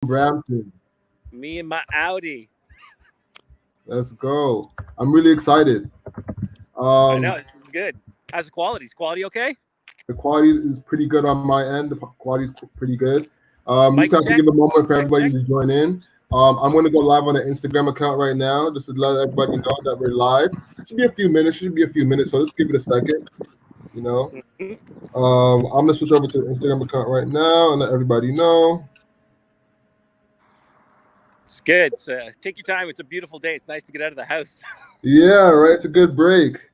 Brampton. Me and my Audi. Let's go. I'm really excited. I Um, know this is good. How's the quality? Is quality okay? the quality is pretty good on my end. The quality is pretty good. We just Mic got to check. give a moment for Check everybody check. to join in. I'm going to go live on the Instagram account right now just to let everybody know that we're live. Should be a few minutes. Should be a few minutes. So let's give it a second. You know, Mhm. I'm gonna switch over to the Instagram account right now and let everybody know. It's good. Take your time. It's a beautiful day. It's nice to get out of the house. Yeah, right. It's a good break.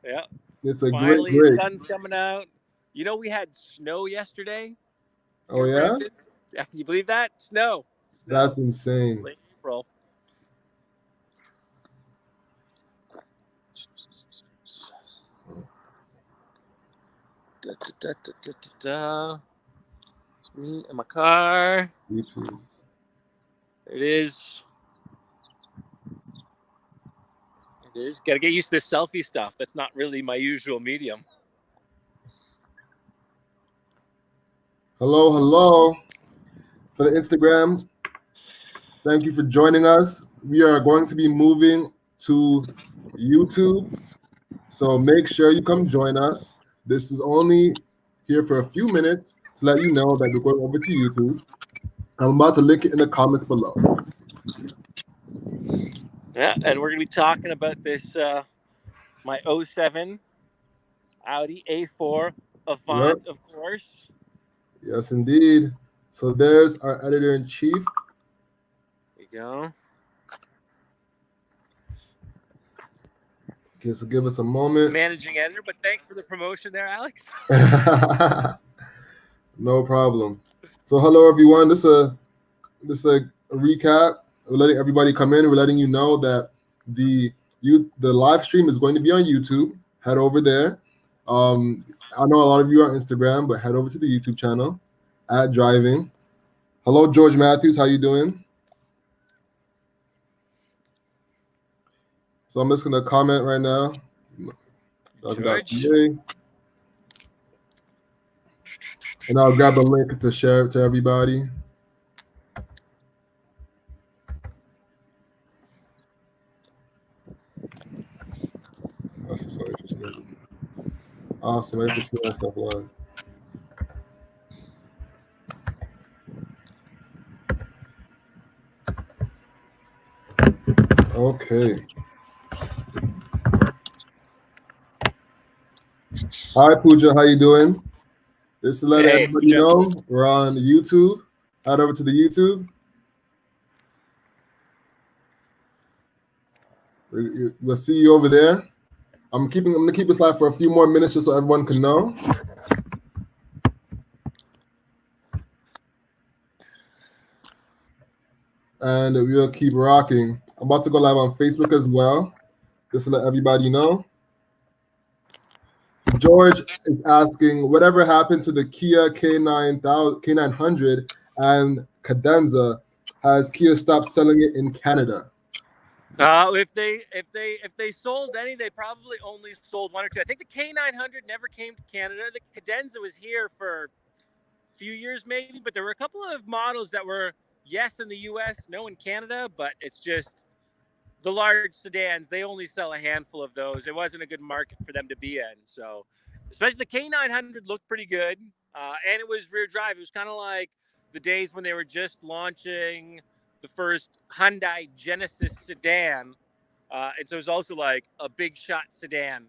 Yeah. It's a great Finally, the break. sun's coming out. You know, we had snow yesterday Oh here in yeah, Brampton. Yeah, can you believe that? Snow. that's Snow. insane. Late April. Da, da, da, da, da, da, da. Me and my car. YouTube. There it is. It is. Got to get used to this selfie stuff. That's not really my usual medium. Hello, hello. For the Instagram, thank you for joining us. We are going to be moving to YouTube, so make sure you come join us. This is only here for a few minutes to let you know that we're going over to YouTube. I'm about to link it in the comments below. Yeah, and we're gonna be talking about this my '07 Audi A4 Yep. Avant, of course. Yes, indeed. So there's our editor in chief. There you go. Okay, so give us a moment. Managing editor, but thanks for the promotion there, Alex. No problem. So hello everyone. This is a recap. We're letting everybody come in. We're letting you know that the live stream is going to be on YouTube. Head over there. I know a lot of you are on Instagram, but head over to the YouTube channel at Driving. Hello, George Matthews. How you doing? So I'm just gonna comment right now. George. Doc.ca, and I'll grab a link to share it to everybody. This is so interesting. Awesome. I get to see that stuff live. Okay. Hi, Pooja. How you doing? Just to let Hey, everybody Pooja. know, we're on YouTube. Head over to the YouTube. We'll see you over there. I'm gonna keep this live for a few more minutes just so everyone can know. And we'll keep rocking. I'm about to go live on Facebook as well, just to let everybody know. George is asking, whatever happened to the Kia K900 and Cadenza? Has Kia stopped selling it in Canada? If they sold any, they probably only sold one or two. I think the K900 never came to Canada. The Cadenza was here for a few years maybe, but there were a couple of models that were yes in the US, no in Canada, but it's just the large sedans, they only sell a handful of those. It wasn't a good market for them to be in. So, especially the K900 looked pretty good, and it was rear drive. It was kind of like the days when they were just launching the first Hyundai Genesis sedan, and so it was also like a big shot sedan.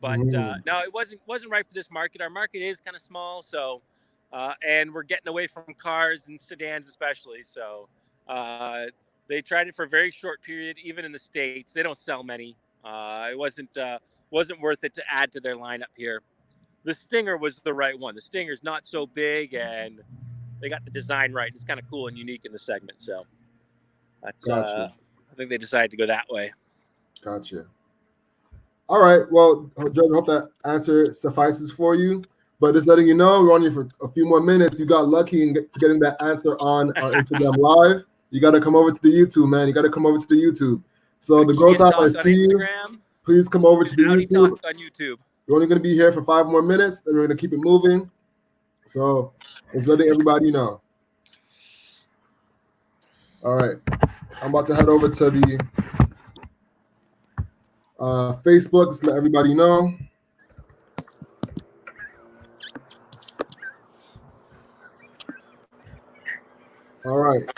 But Mm, no, it wasn't right for this market. Our market is kind of small, so and we're getting away from cars and sedans especially. So uh, they tried it for a very short period, even in the States. They don't sell many. It wasn't worth it to add to their lineup here. The Stinger was the right one. The Stinger's not so big, and they got the design right. It's kind of cool and unique in the segment. So that's gotcha. I think they decided to go that way. Gotcha. All right. Well, George, I hope that answer suffices for you. But just letting you know, we're on here for a few more minutes. You got lucky in getting that answer on our Instagram live. You got to come over to the YouTube, man. You got to come over to the YouTube. So We the growth can't up, I talk on see you. Instagram. Please come over to And the Audi talk YouTube. on YouTube. We're only going to be here for 5 more minutes, then we're going to keep it moving. So it's letting everybody know. All right. I'm about to head over to the Facebook. Just let everybody know. All right.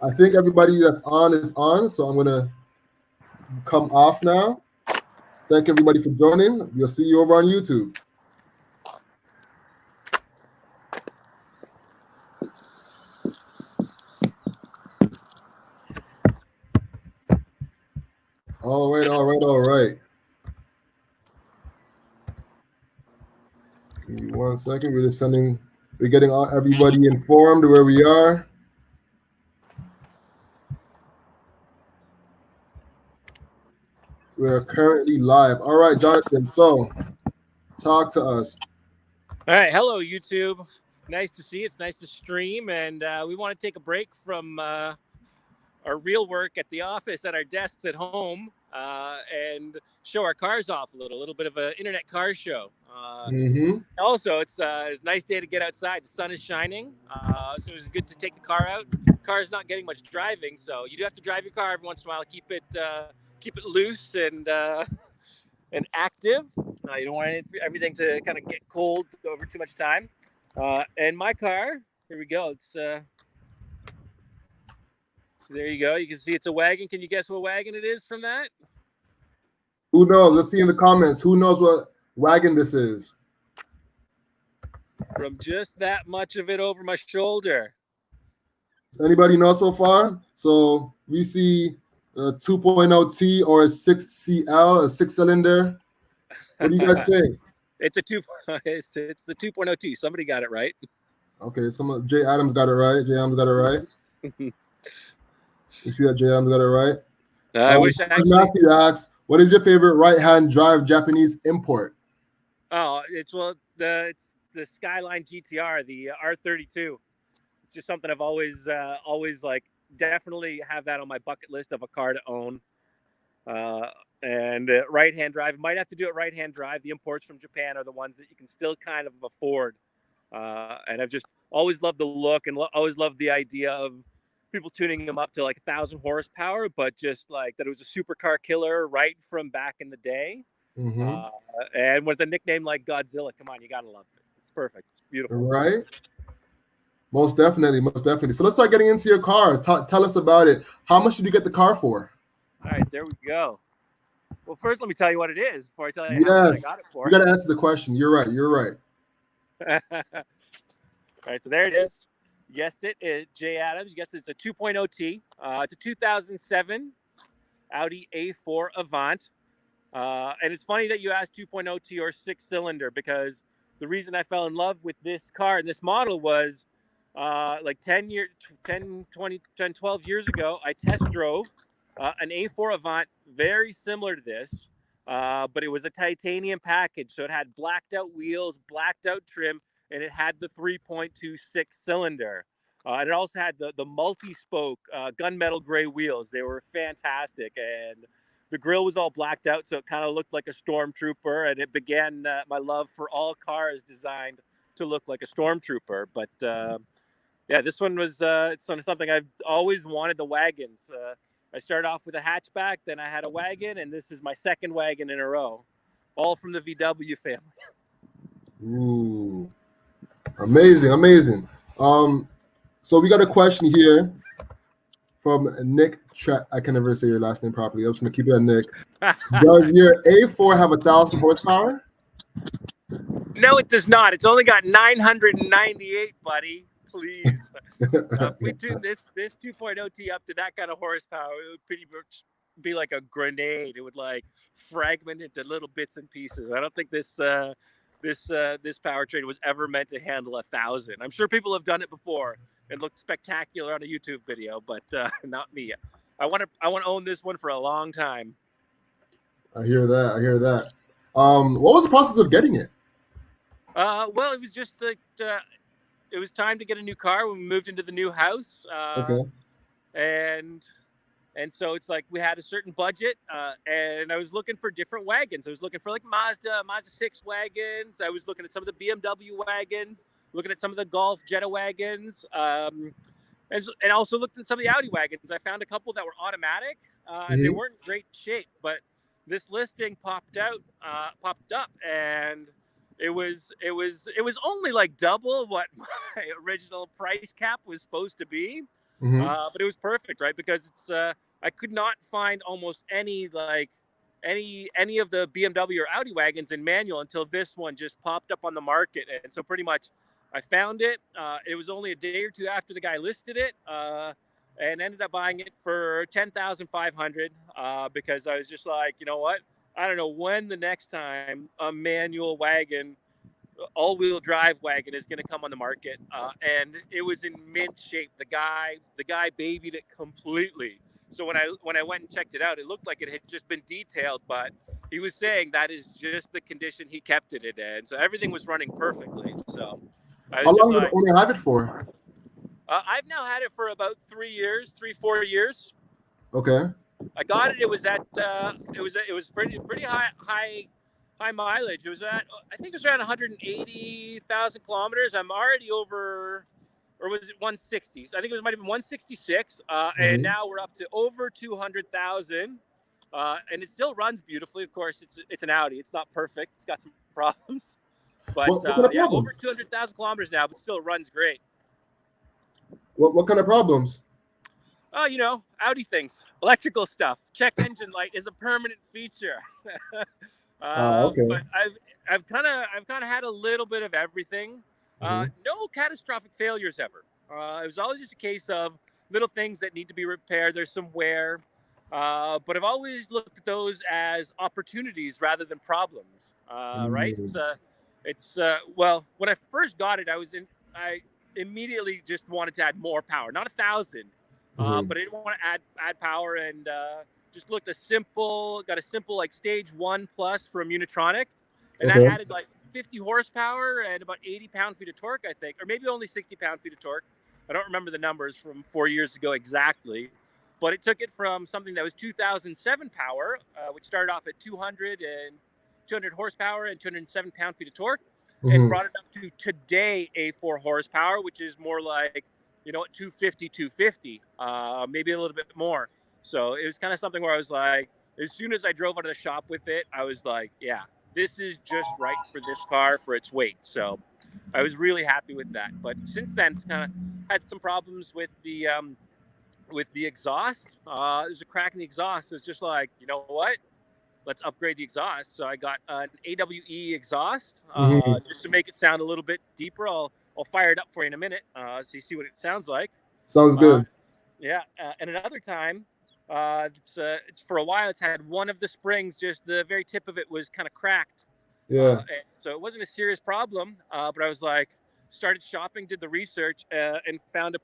I think everybody that's on is on, so I'm gonna come off now. Thank everybody for joining. We'll see you over on YouTube. All right, all right, all right. Give me 1 second. We're getting everybody informed where we are. We're currently live. All right, Jonathan. So, talk to us. All right. Hello, YouTube. Nice to see you. It's nice to stream. And we want to take a break from our real work at the office, at our desks at home, and show our cars off a little bit of an internet car show. Also, it's a nice day to get outside. The sun is shining, so it's good to take the car out. Car's not getting much driving, so you do have to drive your car every once in a while. Keep it loose and active. You don't want everything to kind of get cold over too much time. And my car, here we go. It's so there you go. You can see it's a wagon. Can you guess what wagon it is from that? Who knows? Let's see in the comments. Who knows what wagon this is? From just that much of it over my shoulder. Anybody know so far? So we see a 2.0T or a 6CL, a 6-cylinder. What do you guys think? It's the 2.0T. Somebody got it right. Okay, Jay Adams got it right. Jay Adams got it right. You see that Jay Adams got it right? I wish actually. Matthew asks, what is your favorite right-hand drive Japanese import? Oh, it's the Skyline GTR, the R32. It's just something I've always like. Definitely have that on my bucket list of a car to own. And right-hand drive. Might have to do it right-hand drive. The imports from Japan are the ones that you can still kind of afford. And I've just always loved the look and always loved the idea of people tuning them up to like 1,000 horsepower, but just like that it was a supercar killer right from back in the day. And with a nickname like Godzilla, come on, you gotta love it. It's perfect. It's beautiful. Right? Most definitely, most definitely. So let's start getting into your car. Tell us about it. How much did you get the car for? All right, there we go. Well, first, let me tell you what it is before I tell you how much I got it for. You got to answer the question. You're right. You're right. All right, so there it is. You guessed it. Jay Adams. You guessed it. It's a 2.0T. It's a 2007 Audi A4 Avant. And it's funny that you asked 2.0T or 6-cylinder because the reason I fell in love with this car and this model was like 12 years ago, I test drove an A4 Avant very similar to this, but it was a titanium package. So it had blacked out wheels, blacked out trim, and it had the 3.26 cylinder. And it also had the multi-spoke gunmetal gray wheels. They were fantastic. And the grill was all blacked out, so it kind of looked like a stormtrooper. And it began my love for all cars designed to look like a stormtrooper. But yeah, this one was it's something I've always wanted, the wagons. I started off with a hatchback, then I had a wagon, and this is my second wagon in a row, all from the VW family. Ooh, amazing, amazing. So we got a question here from Nick. I can never say your last name properly. I'm just gonna keep it at Nick. Does your A4 have 1,000 horsepower? No, it does not. It's only got 998, buddy. Please. If we tune this 2.0T up to that kind of horsepower, it would pretty much be like a grenade. It would like fragment into little bits and pieces. I don't think this powertrain was ever meant to handle 1,000. I'm sure people have done it before and looked spectacular on a YouTube video, but not me. I want to own this one for a long time. I hear that. What was the process of getting it? Well, it was just like it was time to get a new car when we moved into the new house. Okay. And so it's like we had a certain budget, and I was looking for different wagons. I was looking for like Mazda 6 wagons. I was looking at some of the BMW wagons, looking at some of the Golf Jetta wagons. and also looked at some of the Audi wagons. I found a couple that were automatic, and they weren't in great shape. But this listing popped up, and it was only like double what my original price cap was supposed to be. But it was perfect, right? Because it's I could not find almost any of the BMW or Audi wagons in manual until this one just popped up on the market. And so pretty much I found it. It was only a day or two after the guy listed it, and ended up buying it for $10,500 because I was just like, you know what? I don't know when the next time a manual wagon, all-wheel drive wagon is going to come on the market, and it was in mint shape. The guy babied it completely. So when I went and checked it out, it looked like it had just been detailed, but he was saying that is just the condition he kept it in, so everything was running perfectly. So I How was just long did the like, owner have it for? I've now had it for about 4 years. Okay. I got it. It was pretty high mileage. It was at, I think it was around 180,000 kilometers. I'm already over, or was it 160? So I think it might have been 166. And now we're up to over 200,000. And it still runs beautifully. Of course, it's an Audi. It's not perfect. It's got some problems. But What kind of yeah, problems? over 200,000 kilometers now, but still runs great. What kind of problems? Oh, Audi things, electrical stuff. Check engine light is a permanent feature. Okay. But I've kind of had a little bit of everything. No catastrophic failures ever. It was always just a case of little things that need to be repaired. There's some wear, but I've always looked at those as opportunities rather than problems. Right? Well, when I first got it, I immediately just wanted to add more power, not 1,000. But I didn't want to add power, and just got a simple like stage 1 plus from Unitronic, and that added like 50 horsepower and about 80 pound-feet of torque, I think, or maybe only 60 pound-feet of torque. I don't remember the numbers from 4 years ago exactly, but it took it from something that was 2007 power, which started off at 200 horsepower and 207 pound-feet of torque, and brought it up to today A4 horsepower, which is more like 250, maybe a little bit more. So it was kind of something where I was like, as soon as I drove out of the shop with it, I was like, yeah, this is just right for this car for its weight. So I was really happy with that. But since then, it's kind of had some problems with the exhaust. There's a crack in the exhaust. So it's just like, you know what? Let's upgrade the exhaust. So I got an AWE exhaust just to make it sound a little bit deeper. I'll fire it up for you in a minute, so you see what it sounds like. Sounds good. Yeah, and another time, it's for a while. It's had one of the springs, just the very tip of it was kind of cracked. Yeah. So it wasn't a serious problem, but I was like, started shopping, did the research, and found a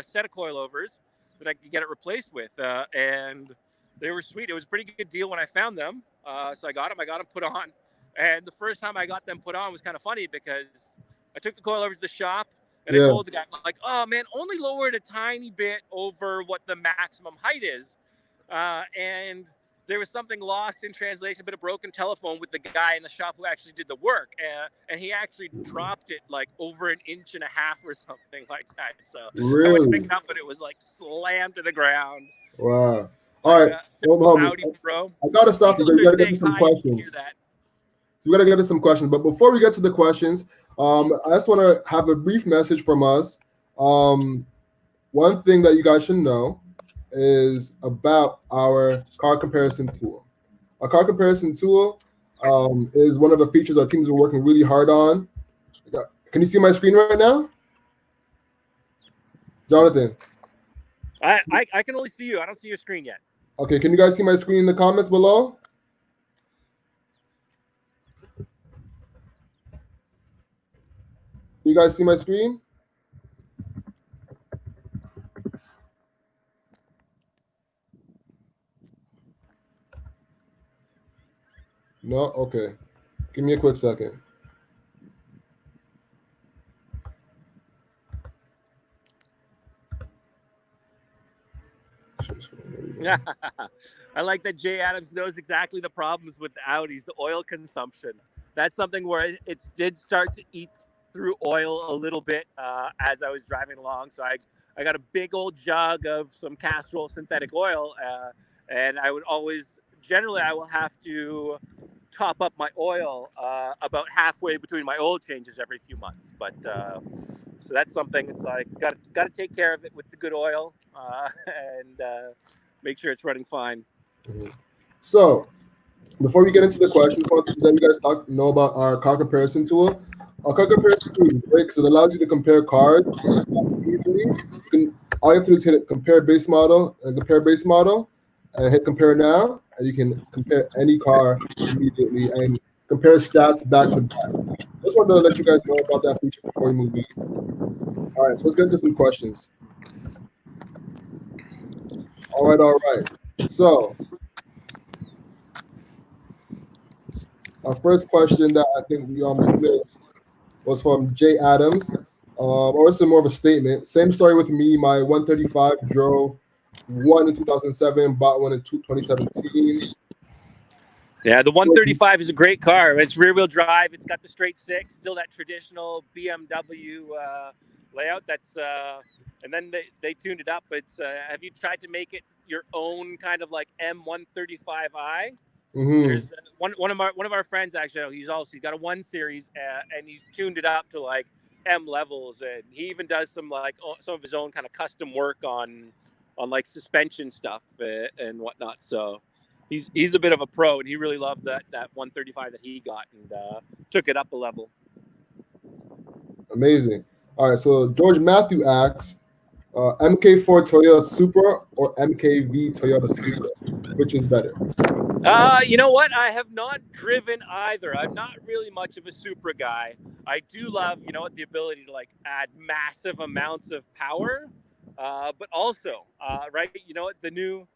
set of coilovers that I could get it replaced with, and they were sweet. It was a pretty good deal when I found them, so I got them put on. And the first time I got them put on was kind of funny because I took the coilovers to the shop, and I told the guy, like, oh, man, only lower it a tiny bit over what the maximum height is. And there was something lost in translation, a bit of broken telephone with the guy in the shop who actually did the work. And he actually dropped it like over 1.5 inches or something like that. So I went to pick it up, and it was like slammed to the ground. Wow. All right. Audi Pro. I got to stop you. We got to get to some questions. So we got to get to some questions. But before we get to the questions, I just want to have a brief message from us. One thing that you guys should know is about our car comparison tool. Our car comparison tool is one of the features our teams are working really hard on. Can you see my screen right now? Jonathan? I can only see you. I don't see your screen yet. Okay, can you guys see my screen in the comments below? You guys see my screen? No? Okay. Give me a quick second. Yeah, I like that Jay Adams knows exactly the problems with the Audis, the oil consumption. That's something where it did start to eat through oil a little bit as I was driving along. So I got a big old jug of some Castrol synthetic oil, and I would always, generally, I will have to top up my oil about halfway between my oil changes every few months. But so that's something. It's like got to take care of it with the good oil and make sure it's running fine. Mm-hmm. So before we get into the questions, I want to let you guys know about our car comparison tool. Our car comparison tool is great because it allows you to compare cars easily. All you have to do is hit compare base model and hit compare now, and you can compare any car immediately and compare stats back to back. Just wanted to let you guys know about that feature before we move on. All right, so let's get into some questions. All right. So our first question that I think we almost missed was from Jay Adams. Or it's more of a statement. Same story with me. My 135 drove one in 2007, bought one in 2017. Yeah, the 135 is a great car. It's rear-wheel drive. It's got the straight six, still that traditional BMW layout. That's and then they tuned it up. It's have you tried to make it your own kind of like M135i? Mm-hmm. There's one of our friends actually. He's got a 1 Series and he's tuned it up to like M levels, and he even does some of his own kind of custom work on like suspension stuff and whatnot. So he's a bit of a pro, and he really loved that 135 that he got and took it up a level. Amazing. All right, so George Matthew asks, MK4 Toyota Supra or MKV Toyota Supra, which is better? You know what? I have not driven either. I'm not really much of a Supra guy. I do love, the ability to like add massive amounts of power, but also, right? The new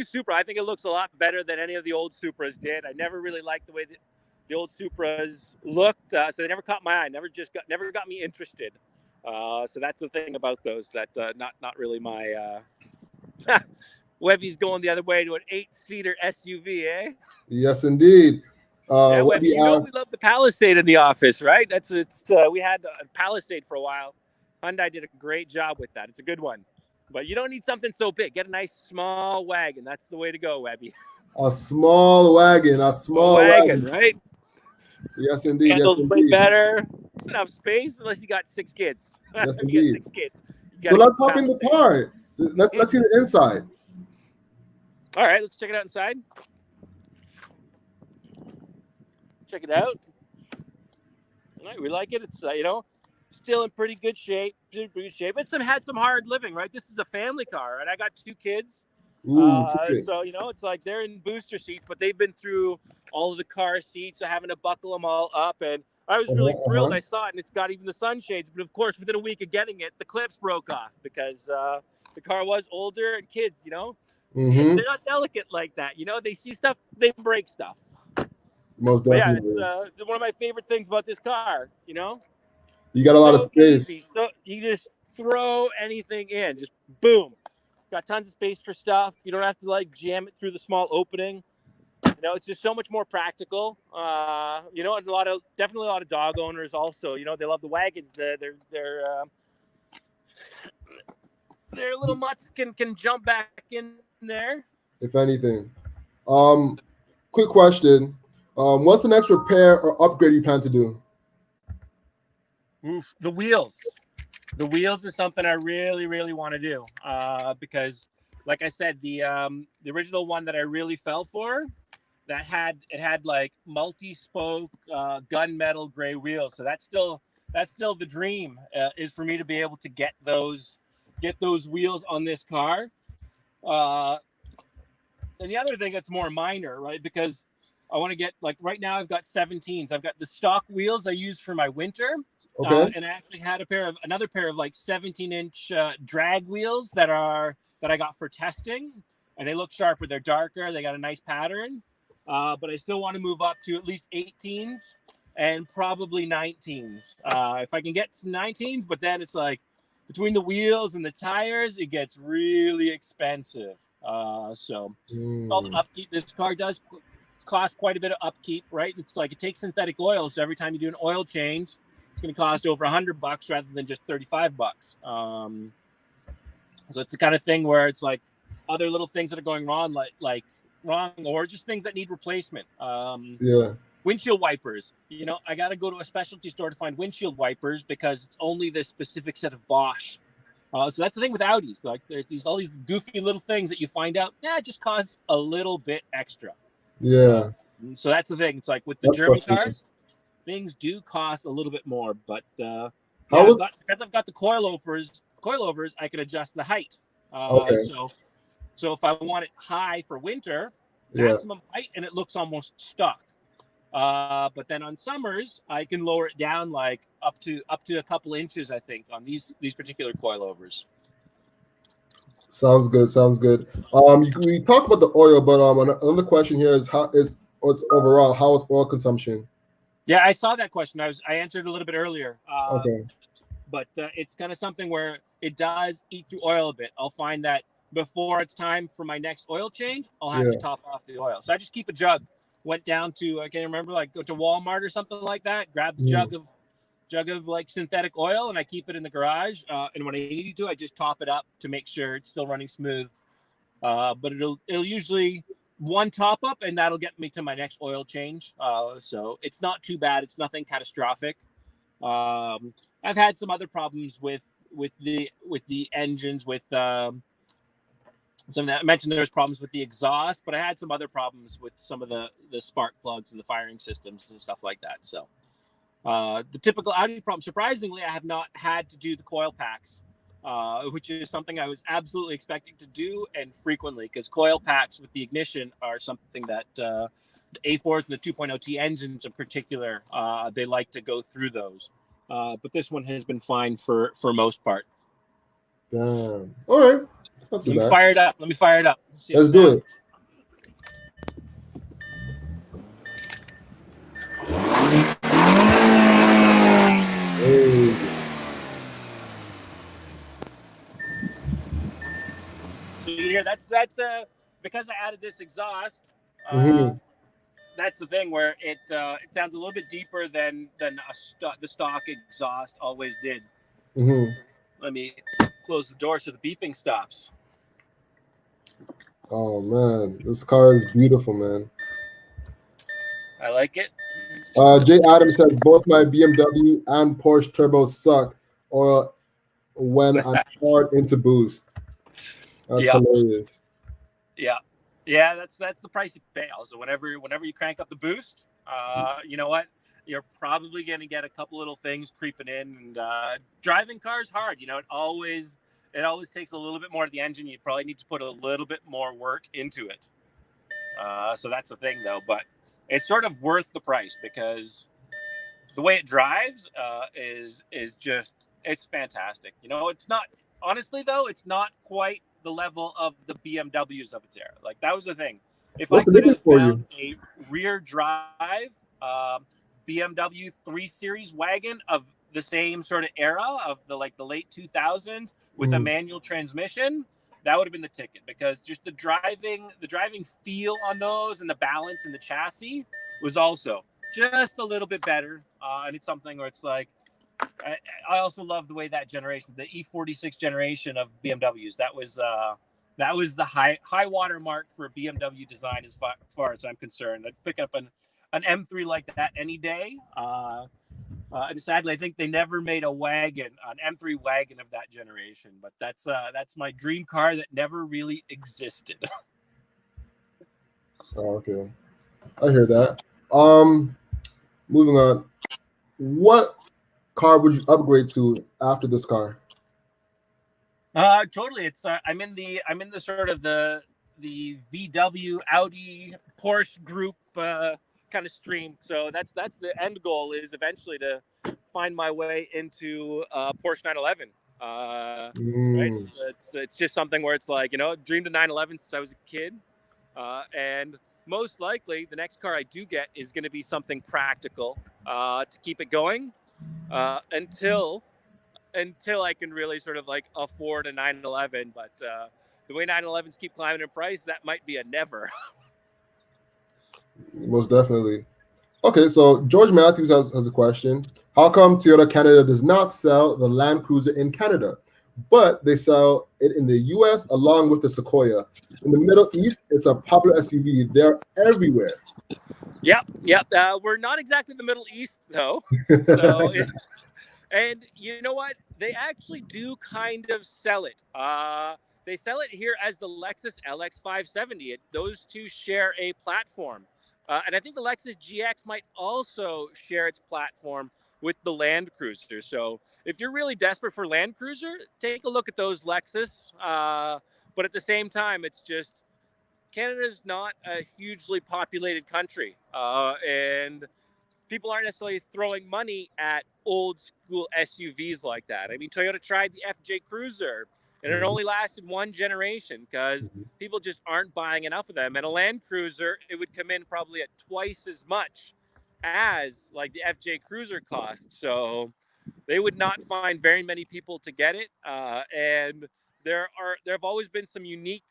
Supra. I think it looks a lot better than any of the old Supras did. I never really liked the way the old Supras looked, so they never caught my eye. Never got me interested. So that's the thing about those that not really my. Webby's going the other way to an 8-seater SUV, eh? Yes, indeed. Yeah, Webby, we love the Palisade in the office, right? We had a Palisade for a while. Hyundai did a great job with that. It's a good one. But you don't need something so big. Get a nice small wagon. That's the way to go, Webby. A small wagon. Right? Yes, indeed. Handles way better. It's enough space unless you got 6 kids. Yes, you indeed. got 6 kids. So let's hop in the car. Let's see the inside. All right, let's check it out inside. Check it out. All right, we like it. It's still in pretty good shape. It's had some hard living, right? This is a family car, and I got 2 kids. So it's like they're in booster seats, but they've been through all of the car seats, so having to buckle them all up. And I was really thrilled. I saw it, and it's got even the sunshades. But of course, within a week of getting it, the clips broke off because the car was older, and kids, Mm-hmm. they're not delicate like that. They see stuff, they break stuff. Most definitely. Yeah, it's one of my favorite things about this car. You got a lot of space. Easy. So you just throw anything in, just boom. Got tons of space for stuff. You don't have to like jam it through the small opening. It's just so much more practical. And definitely a lot of dog owners also. They love the wagons. Their little mutts can jump back in there. If anything. Quick question. What's the next repair or upgrade you plan to do? Oof, the wheels. The wheels is something I really, really want to do because, like I said, the original one that I really fell for, it had like multi-spoke gunmetal gray wheels. So that's still the dream is for me to be able to get those wheels on this car. And the other thing that's more minor, right? Because I want to get, like, right now I've got 17s. I've got the stock wheels I use for my winter. Okay. And I actually had another pair of like 17-inch drag wheels that I got for testing, and they look sharper. They're darker. They got a nice pattern. But I still want to move up to at least 18s and probably 19s. If I can get some 19s, but then it's like between the wheels and the tires, it gets really expensive. All the upkeep. This car does cost quite a bit of upkeep, right? It's like it takes synthetic oil, so every time you do an oil change, it's going to cost over $100 rather than just $35. So it's the kind of thing where it's like other little things that are going wrong, like wrong, or just things that need replacement. Windshield wipers. You know, I got to go to a specialty store to find windshield wipers because it's only this specific set of Bosch. So that's the thing with Audis. Like, there's all these goofy little things that you find out. Yeah, it just costs a little bit extra. Yeah. So that's the thing. It's like with the German cars, things do cost a little bit more. But because I've got the coilovers, I can adjust the height. So if I want it high for winter, maximum height, and it looks almost stock. But then on summers, I can lower it down like up to a couple inches, I think, on these particular coilovers. Sounds good. We talked about the oil, but another question here is what's overall, how is oil consumption? Yeah, I saw that question. I answered a little bit earlier. Okay. But it's kind of something where it does eat through oil a bit. I'll find that before it's time for my next oil change, I'll have to top off the oil. So I just keep a jug. Went down to, I can't remember, like go to Walmart or something like that, grab the jug of like synthetic oil, and I keep it in the garage. And when I need to, I just top it up to make sure it's still running smooth. But it'll usually one top up, and that'll get me to my next oil change. So it's not too bad. It's nothing catastrophic. I've had some other problems with the engines, with I mentioned there was problems with the exhaust, but I had some other problems with some of the spark plugs and the firing systems and stuff like that. So the typical Audi problem, surprisingly, I have not had to do the coil packs, which is something I was absolutely expecting to do and frequently, because coil packs with the ignition are something that the A4s and the 2.0T engines in particular, they like to go through those. But this one has been fine for most part. Damn. All right. Let me fire it up. Let's do it. Hey. So you hear that's because I added this exhaust. That's the thing where it sounds a little bit deeper than the stock exhaust always did. Let me close the door so the beeping stops. Oh man, this car is beautiful, man. I like it. Jay Adams said both my BMW and Porsche turbos suck, or when I'm charged into boost. That's hilarious. Yeah, that's the price you pay. Also, whenever you crank up the boost, you know what? You're probably going to get a couple little things creeping in. And driving cars hard. You know, it always takes a little bit more of the engine. You probably need to put a little bit more work into it. So that's the thing, though. But it's sort of worth the price because the way it drives is just, it's fantastic. You know, it's not, honestly, though, it's not quite the level of the BMWs of its era. Like, that was the thing. If I could have found a rear drive BMW 3 Series wagon of the same sort of era of the late 2000s with a manual transmission, that would have been the ticket, because just the driving feel on those and the balance in the chassis was also just a little bit better. And it's something where it's like, I also love the way that generation, the E46 generation of BMWs, that was the high water mark for BMW design as far as I'm concerned. I'd pick up an M3 like that any day. And sadly, I think they never made an M3 wagon of that generation. But that's my dream car that never really existed. Okay, I hear that. Moving on. What car would you upgrade to after this car? Totally. It's I'm in the sort of the VW Audi Porsche group kind of stream. So that's the end goal, is eventually to find my way into Porsche 911. Right? It's just something where it's like, you know, dreamed of 911 since I was a kid, and most likely the next car I do get is going to be something practical to keep it going until I can really sort of like afford a 911. But the way 911s keep climbing in price, that might be a never. Most definitely. Okay, so George Matthews has a question. How come Toyota Canada does not sell the Land Cruiser in Canada, but they sell it in the US along with the Sequoia? In the Middle East, it's a popular SUV. They're everywhere. Yep. We're not exactly the Middle East, though. So, and you know what? They actually do kind of sell it. They sell it here as the Lexus LX 570. Those two share a platform. And I think the Lexus GX might also share its platform with the Land Cruiser. So if you're really desperate for Land Cruiser, take a look at those Lexus. But at the same time, it's just Canada's not a hugely populated country. And people aren't necessarily throwing money at old school SUVs like that. I mean, Toyota tried the FJ Cruiser, and it only lasted one generation because people just aren't buying enough of them. And a Land Cruiser, it would come in probably at twice as much as like the FJ Cruiser cost. So they would not find very many people to get it. And there have always been some unique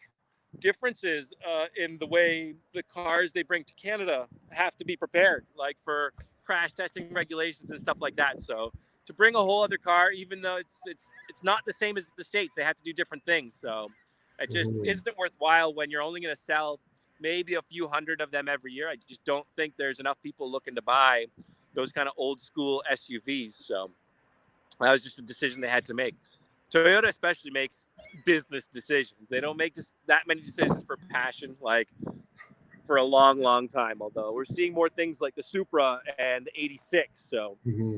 differences in the way the cars they bring to Canada have to be prepared, like for crash testing regulations and stuff like that. So to bring a whole other car, even though it's not the same as the States, they have to do different things. So it just isn't worthwhile when you're only going to sell maybe a few hundred of them every year. I just don't think there's enough people looking to buy those kind of old school SUVs. So that was just a decision they had to make. Toyota especially makes business decisions. They don't make just that many decisions for passion, like for a long, long time. Although we're seeing more things like the Supra and the 86. So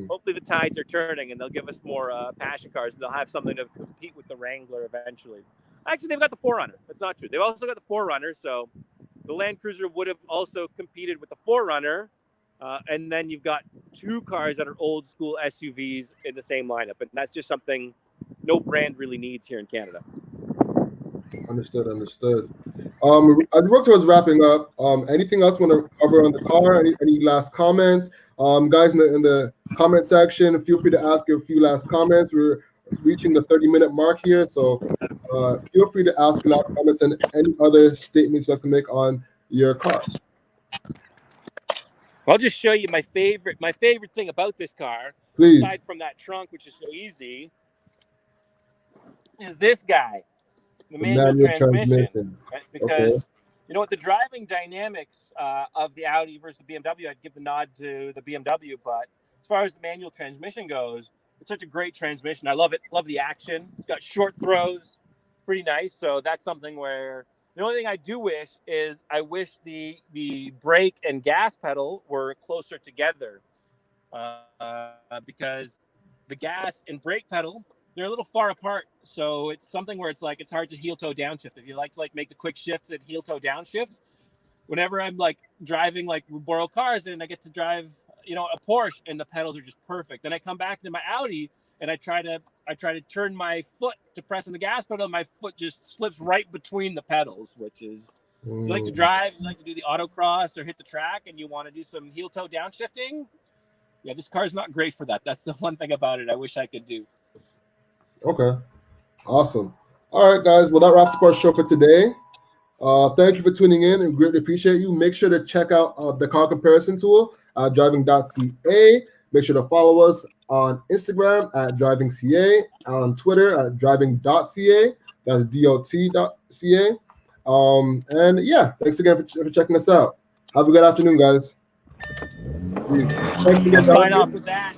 hopefully the tides are turning and they'll give us more passion cars. And they'll have something to compete with the Wrangler eventually. Actually, they've got the 4Runner. That's not true. They've also got the 4Runner. So the Land Cruiser would have also competed with the 4Runner. And then you've got two cars that are old school SUVs in the same lineup. And that's just something no brand really needs here in Canada. Understood. As we work towards wrapping up, anything else you want to cover on the car? Any last comments? Guys in the comment section, feel free to ask a few last comments. We're reaching the 30-minute mark here, so feel free to ask last comments and any other statements you have to make on your car. I'll just show you my favorite thing about this car, please. Aside from that trunk, which is so easy, is this guy, the manual transmission. Right? Because you know what, the driving dynamics of the Audi versus the BMW, I'd give the nod to the BMW, but as far as the manual transmission goes, it's such a great transmission. I love it. Love the action. It's got short throws. Pretty nice. So that's something where the only thing I do wish is I wish the brake and gas pedal were closer together because the gas and brake pedal, they're a little far apart. So it's something where it's like it's hard to heel toe downshift. If you like to make the quick shifts and heel toe downshifts, whenever I'm driving borrowed cars and I get to drive, a Porsche and the pedals are just perfect. Then I come back to my Audi and I try to turn my foot to press on the gas pedal. And my foot just slips right between the pedals, which is, if you like to drive, you like to do the autocross or hit the track and you want to do some heel toe downshifting. Yeah, this car is not great for that. That's the one thing about it I wish I could do. Okay. Awesome. All right, guys. Well, that wraps up our show for today. Thank you for tuning in and greatly appreciate you. Make sure to check out the car comparison tool at Driving.ca. Make sure to follow us on Instagram at Driving.ca, on Twitter at Driving.ca. That's DOT.ca. And yeah, thanks again for checking us out. Have a good afternoon, guys. Thanks again, sign off with that.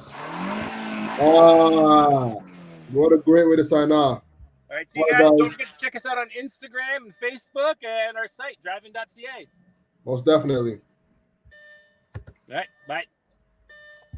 What a great way to sign off. All right, see you guys. Don't forget to check us out on Instagram and Facebook and our site, Driving.ca. Most definitely. All right, bye.